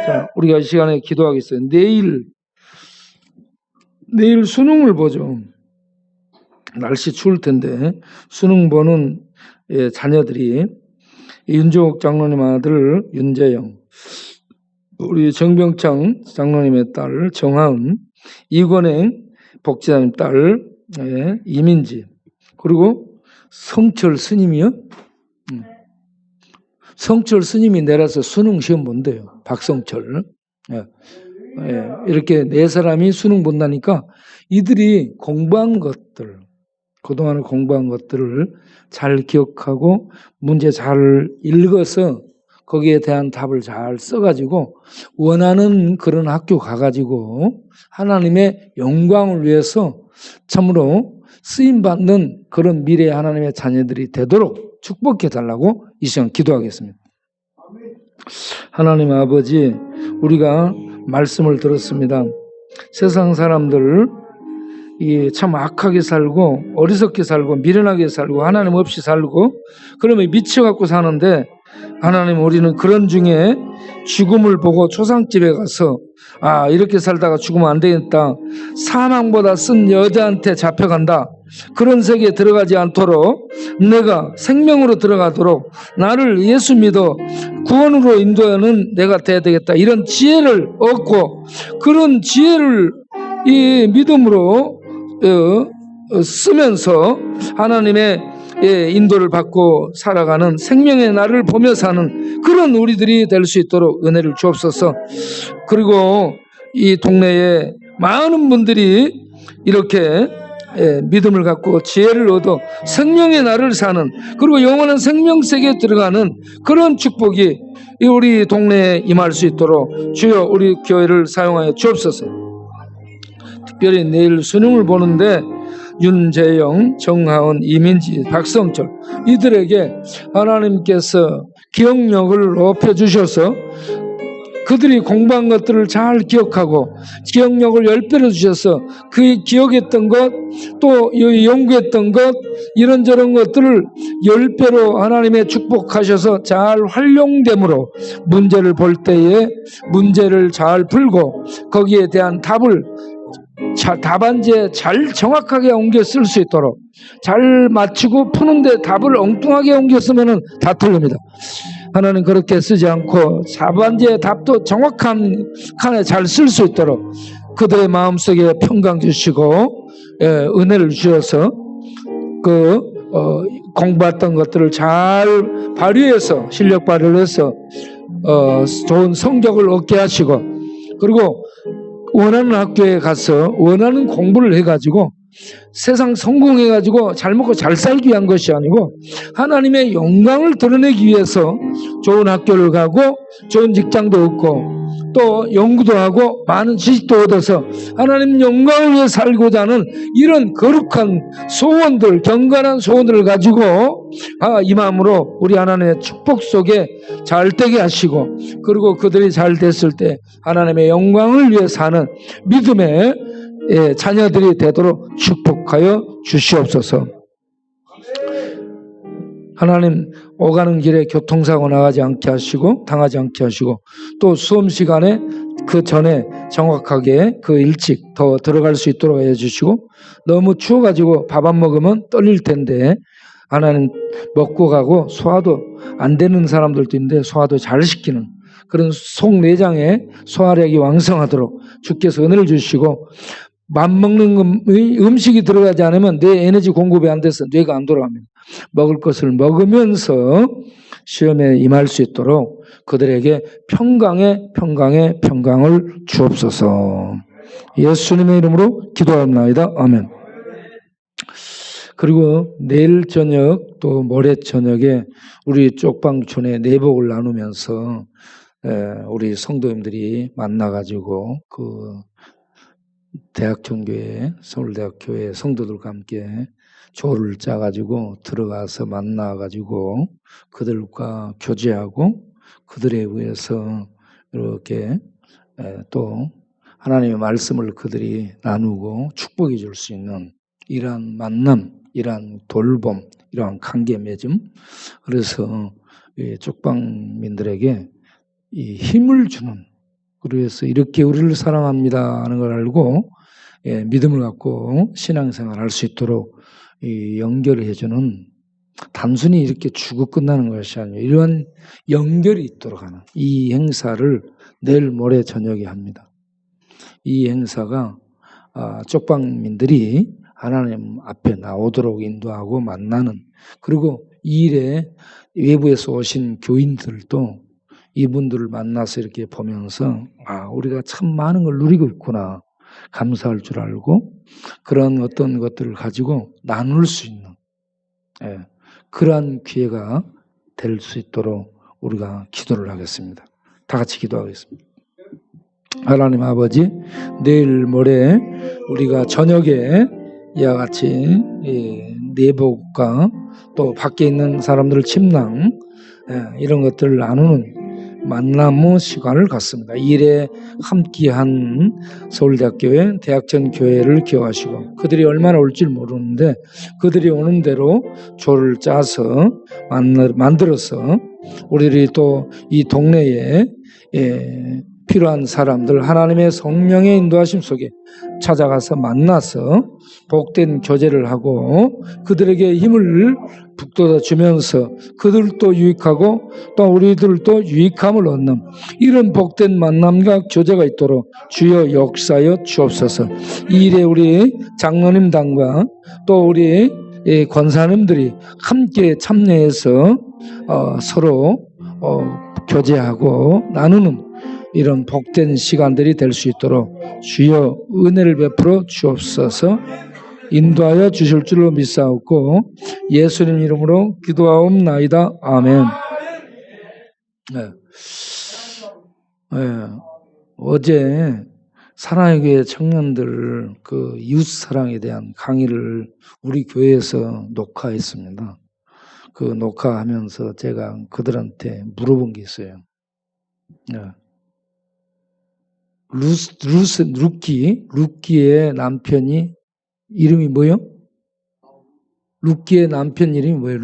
자, 우리가 이 시간에 기도하겠어요. 내일 수능을 보죠. 날씨 추울 텐데 수능 보는 자녀들이 윤종옥 장로님 아들 윤재영, 우리 정병창 장로님의 딸 정하은, 이권행 복지사님 딸 이민지, 그리고 성철 스님이요. 성철 스님이 내려서 수능 시험 본대요. 박성철. 이렇게 네 사람이 수능 본다니까 이들이 공부한 것들, 그동안에 공부한 것들을 잘 기억하고 문제 잘 읽어서 거기에 대한 답을 잘 써가지고 원하는 그런 학교 가가지고 하나님의 영광을 위해서 참으로 쓰임받는 그런 미래의 하나님의 자녀들이 되도록 축복해달라고 이 시간 기도하겠습니다. 하나님 아버지, 우리가 말씀을 들었습니다. 세상 사람들 참 악하게 살고 어리석게 살고 미련하게 살고 하나님 없이 살고 그러면 미쳐갖고 사는데, 하나님 우리는 그런 중에 죽음을 보고 초상집에 가서 이렇게 살다가 죽으면 안 되겠다, 사망보다 쓴 여자한테 잡혀간다, 그런 세계에 들어가지 않도록 내가 생명으로 들어가도록 나를 예수 믿어 구원으로 인도하는 내가 돼야 되겠다, 이런 지혜를 얻고 그런 지혜를 이 믿음으로 쓰면서 하나님의 인도를 받고 살아가는 생명의 날을 보며 사는 그런 우리들이 될 수 있도록 은혜를 주옵소서. 그리고 이 동네에 많은 분들이 이렇게 믿음을 갖고 지혜를 얻어 생명의 날을 사는, 그리고 영원한 생명 세계에 들어가는 그런 축복이 우리 동네에 임할 수 있도록 주여 우리 교회를 사용하여 주옵소서. 특별히 내일 수능을 보는데 윤재영, 정하은, 이민지, 박성철 이들에게 하나님께서 기억력을 높여주셔서 그들이 공부한 것들을 잘 기억하고 기억력을 10배로 주셔서 그 기억했던 것, 또 연구했던 것, 이런저런 것들을 10배로 하나님의 축복하셔서 잘 활용됨으로 문제를 볼 때에 문제를 잘 풀고 거기에 대한 답안지에 잘 정확하게 옮겨 쓸 수 있도록 잘 맞추고 푸는데 답을 엉뚱하게 옮겨 쓰면 다 틀립니다. 하나님 그렇게 쓰지 않고 답안지의 답도 정확한 칸에 잘 쓸 수 있도록 그들의 마음속에 평강 주시고 은혜를 주셔서 공부했던 것들을 잘 발휘해서 실력 발휘를 해서 좋은 성적을 얻게 하시고, 그리고 원하는 학교에 가서 원하는 공부를 해가지고 세상 성공해가지고 잘 먹고 잘 살기 위한 것이 아니고 하나님의 영광을 드러내기 위해서 좋은 학교를 가고 좋은 직장도 얻고 또 연구도 하고 많은 지식도 얻어서 하나님 영광을 위해 살고자 하는 이런 거룩한 소원들, 경건한 소원들을 가지고 이 마음으로 우리 하나님의 축복 속에 잘 되게 하시고, 그리고 그들이 잘 됐을 때 하나님의 영광을 위해 사는 믿음의 자녀들이 되도록 축복하여 주시옵소서. 하나님 오가는 길에 교통사고 나가지 않게 하시고 당하지 않게 하시고, 또 수험 시간에 그 전에 정확하게 일찍 더 들어갈 수 있도록 해주시고, 너무 추워가지고 밥 안 먹으면 떨릴 텐데 하나님 먹고 가고 소화도 안 되는 사람들도 있는데 소화도 잘 시키는 그런 속내장에 소화력이 왕성하도록 주께서 은혜를 주시고, 맘먹는 음식이 들어가지 않으면 뇌 에너지 공급이 안 돼서 뇌가 안 돌아갑니다. 먹을 것을 먹으면서 시험에 임할 수 있도록 그들에게 평강의 평강을 주옵소서. 예수님의 이름으로 기도합니다. 아멘. 그리고 내일 저녁 또 모레 저녁에 우리 쪽방촌에 내복을 나누면서 우리 성도님들이 만나가지고 대학전교회, 서울대학교회 성도들과 함께 조를 짜가지고 들어가서 만나가지고 그들과 교제하고 그들에 의해서 이렇게 또 하나님의 말씀을 그들이 나누고 축복해 줄 수 있는 이러한 만남, 이러한 돌봄, 이러한 관계 맺음, 그래서 쪽방민들에게 이 힘을 주는, 그래서 이렇게 우리를 사랑합니다 하는 걸 알고 믿음을 갖고 신앙생활 할 수 있도록 연결을 해주는, 단순히 이렇게 주고 끝나는 것이 아니고 이러한 연결이 있도록 하는 이 행사를 내일 모레 저녁에 합니다. 이 행사가 쪽방민들이 하나님 앞에 나오도록 인도하고 만나는, 그리고 이 일에 외부에서 오신 교인들도 이분들을 만나서 이렇게 보면서 우리가 참 많은 걸 누리고 있구나, 감사할 줄 알고 그런 어떤 것들을 가지고 나눌 수 있는 그러한 기회가 될 수 있도록 우리가 기도를 하겠습니다. 다 같이 기도하겠습니다. 하나님 아버지, 내일 모레 우리가 저녁에 이와 같이 내복과 또 밖에 있는 사람들 침낭 이런 것들을 나누는 만남의 시간을 갖습니다. 이 일에 함께한 서울대학교회, 대학전교회를 기억하시고 그들이 얼마나 올지 모르는데 그들이 오는 대로 조를 짜서 만들어서 우리들이 또 이 동네에 필요한 사람들 하나님의 성령의 인도하심 속에 찾아가서 만나서 복된 교제를 하고 그들에게 힘을 북돋아 주면서 그들도 유익하고 또 우리들도 유익함을 얻는 이런 복된 만남과 교제가 있도록 주여 역사여 주옵소서. 이 일에 우리 장로님단과 또 우리 권사님들이 함께 참여해서 서로 교제하고 나누는 이런 복된 시간들이 될 수 있도록 주여 은혜를 베풀어 주옵소서. 인도하여 주실 줄로 믿사옵고 예수님 이름으로 기도하옵나이다. 아멘. 네. 네. 어제 사랑의 교회 청년들 그 이웃 사랑에 대한 강의를 우리 교회에서 녹화했습니다. 그 녹화하면서 제가 그들한테 물어본 게 있어요. 네. 루키의 남편이 이름이 뭐요? 루키의 남편 이름이 뭐예요?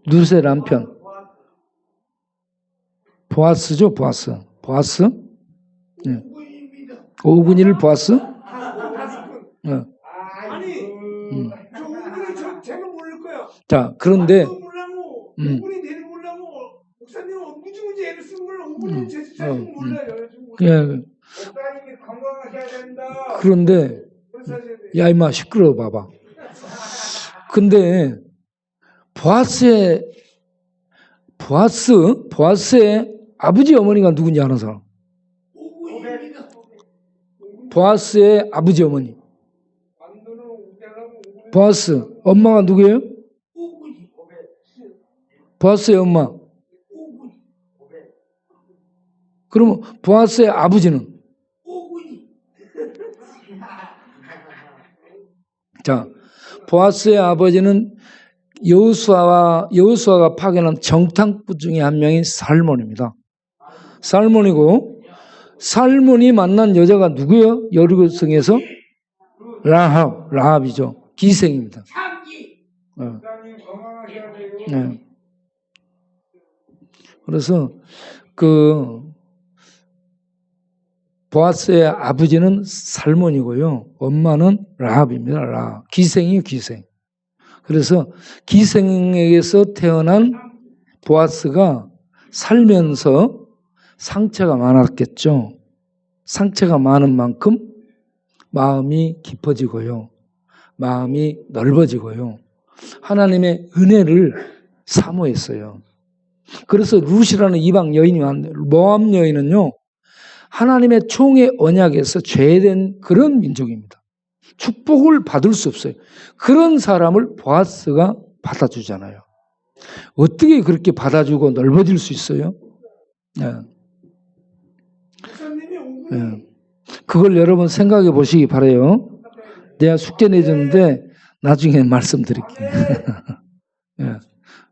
룻의 남편. 보아스죠, 보아스. 보아스? 네. 오군이를 보아스? 네. 아니, 저 오군이 제가 모를 거예요. 자, 그런데 오군이 되는 몰라고 목사님은 무지무지 애를 쓴 걸로 오군이 제 자신 몰라요. 예. 목사님이 건강하셔야 된다. 그런데 야 임마 시끄러워 봐봐. 근데 보아스의 아버지 어머니가 누군지 아는 사람? 보아스의 아버지 어머니. 보아스 엄마가 누구예요? 보아스의 엄마. 그러면 보아스의 아버지는? 자, 보아스의 아버지는 여호수아가 파견한 정탐꾼 중에 한 명이 살몬입니다. 살몬이고 살몬이 만난 여자가 누구예요? 여리고성에서 라합이죠. 기생입니다. 네. 그래서 그 보아스의 아버지는 살몬이고요. 엄마는 라합입니다. 라합. 기생이에요, 기생. 그래서 기생에게서 태어난 보아스가 살면서 상처가 많았겠죠. 상처가 많은 만큼 마음이 깊어지고요. 마음이 넓어지고요. 하나님의 은혜를 사모했어요. 그래서 룻이라는 이방 여인이 왔는데 모압 여인은요. 하나님의 총의 언약에서 죄된 그런 민족입니다. 축복을 받을 수 없어요. 그런 사람을 보아스가 받아주잖아요. 어떻게 그렇게 받아주고 넓어질 수 있어요? 네. 네. 그걸 여러분 생각해 보시기 바라요. 내가 숙제 내줬는데 나중에 말씀드릴게요. 네.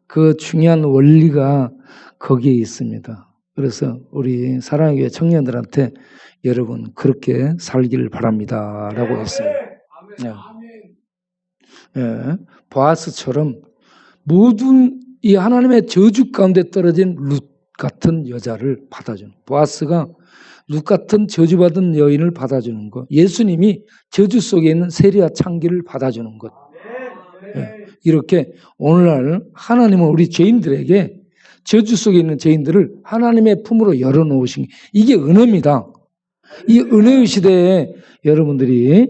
그 중요한 원리가 거기에 있습니다. 그래서 우리 사랑의 교회 청년들한테 여러분 그렇게 살기를 바랍니다. 라고 했습니다. 네. 네. 보아스처럼 모든 이 하나님의 저주 가운데 떨어진 룻 같은 여자를 받아주는 보아스가 룻 같은 저주받은 여인을 받아주는 것. 예수님이 저주 속에 있는 세리와 창기를 받아주는 것. 네. 이렇게 오늘날 하나님은 우리 죄인들에게 저주 속에 있는 죄인들을 하나님의 품으로 열어놓으신 게 이게 은혜입니다. 이 은혜의 시대에 여러분들이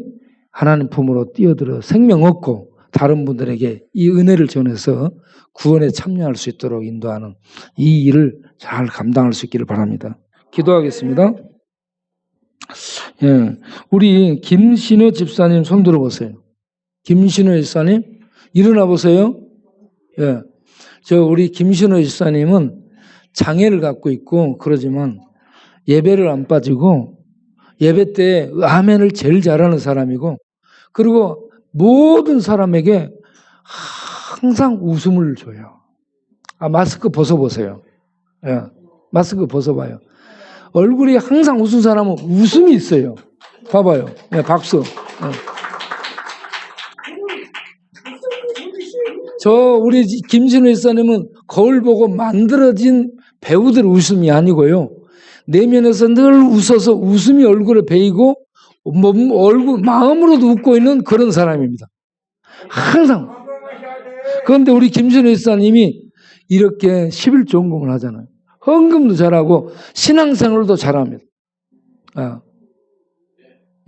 하나님 품으로 뛰어들어 생명 얻고 다른 분들에게 이 은혜를 전해서 구원에 참여할 수 있도록 인도하는 이 일을 잘 감당할 수 있기를 바랍니다. 기도하겠습니다. 예, 우리 김신호 집사님 손 들어보세요. 김신호 집사님 일어나 보세요. 예, 우리 김신호 집사님은 장애를 갖고 있고 그러지만 예배를 안 빠지고 예배 때 아멘을 제일 잘하는 사람이고 그리고 모든 사람에게 항상 웃음을 줘요. 마스크 벗어보세요. 예, 마스크 벗어봐요. 얼굴이 항상 웃은 사람은 웃음이 있어요. 봐봐요. 예, 박수. 예. 우리 김신호 집사님은 거울 보고 만들어진 배우들 웃음이 아니고요. 내면에서 늘 웃어서 웃음이 얼굴에 배이고 마음으로도 웃고 있는 그런 사람입니다. 항상. 그런데 우리 김신호 집사님이 이렇게 11조헌금을 하잖아요. 헌금도 잘하고 신앙생활도 잘합니다.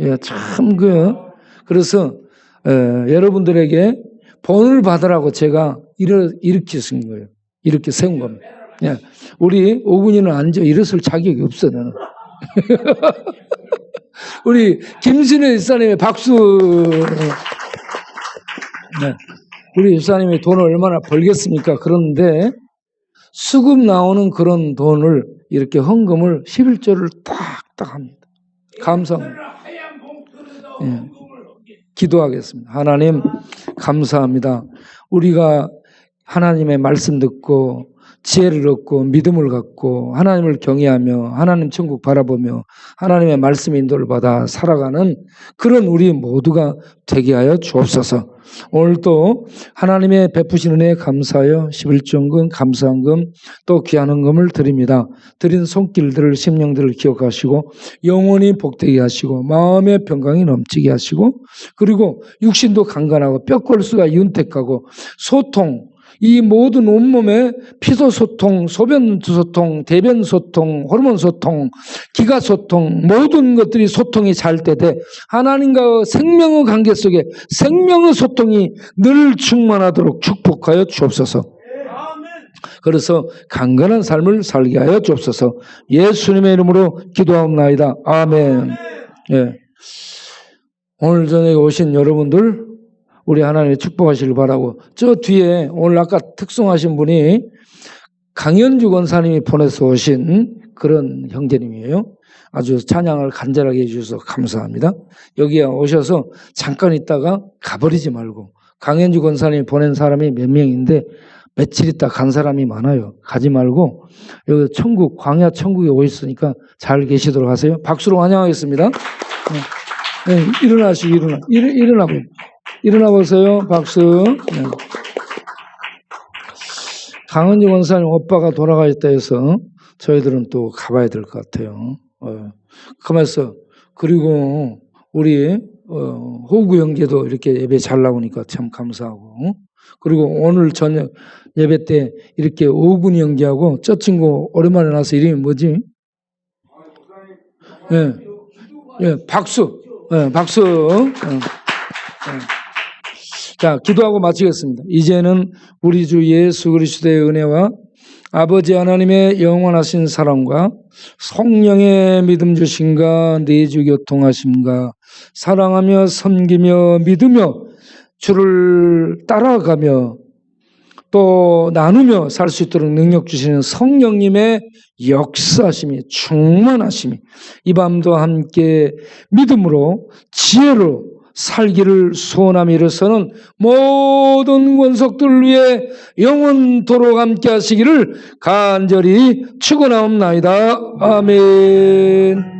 예, 참 그래서 여러분들에게 본을 받으라고 제가 이렇게 쓴 거예요. 이렇게 세운 겁니다. 예, 우리 오군이는 앉아 일어설 자격이 없어. 나는. 우리 김신혜 집사님의 박수. 네. 우리 집사님이 돈을 얼마나 벌겠습니까? 그런데 수급 나오는 그런 돈을 이렇게 헌금을 11조를 딱딱 합니다. 감사합니다. 하얀 봉투에다 예. 헌금을 하게. 기도하겠습니다. 하나님 감사합니다. 우리가 하나님의 말씀 듣고 지혜를 얻고 믿음을 갖고 하나님을 경외하며 하나님 천국 바라보며 하나님의 말씀 인도를 받아 살아가는 그런 우리 모두가 되게 하여 주옵소서. 오늘도 하나님의 베푸신 은혜에 감사하여 11조금 감사한금 또 귀한 헌금을 드립니다. 드린 손길들을 심령들을 기억하시고 영원히 복되게 하시고 마음의 평강이 넘치게 하시고 그리고 육신도 강건하고 뼈골수가 윤택하고 소통 이 모든 온몸에 피도 소통, 소변 소통, 대변 소통, 호르몬 소통, 기가 소통 모든 것들이 소통이 잘 되되 하나님과 생명의 관계 속에 생명의 소통이 늘 충만하도록 축복하여 주옵소서. 그래서 강건한 삶을 살게 하여 주옵소서. 예수님의 이름으로 기도하옵나이다. 아멘. 예. 오늘 저녁에 오신 여러분들 우리 하나님의 축복하시길 바라고 저 뒤에 오늘 아까 특송하신 분이 강현주 권사님이 보내서 오신 그런 형제님이에요. 아주 찬양을 간절하게 해주셔서 감사합니다. 여기에 오셔서 잠깐 있다가 가버리지 말고 강현주 권사님이 보낸 사람이 몇 명인데 며칠 있다 간 사람이 많아요. 가지 말고 여기 천국 광야 천국에 오셨으니까 잘 계시도록 하세요. 박수로 환영하겠습니다. 네, 일어나시고 일어나 보세요. 박수. 네. 강은지 원사님 오빠가 돌아가셨다 해서 저희들은 또 가봐야 될 것 같아요. 그러면서 그리고 우리 호구 형제도 이렇게 예배 잘 나오니까 참 감사하고 그리고 오늘 저녁 예배 때 이렇게 오군 형제하고 저 친구 오랜만에 나서 이름이 뭐지? 예, 예, 박수. 예, 박수. 자, 기도하고 마치겠습니다. 이제는 우리 주 예수 그리스도의 은혜와 아버지 하나님의 영원하신 사랑과 성령의 믿음 주심과 내주 교통하심과 사랑하며 섬기며 믿으며 주를 따라가며 또 나누며 살 수 있도록 능력 주시는 성령님의 역사하심이 충만하심이 이 밤도 함께 믿음으로 지혜로 살기를 소원하며 일어서는 모든 권속들 위해 영원토록 함께 하시기를 간절히 축원하옵나이다. 아멘.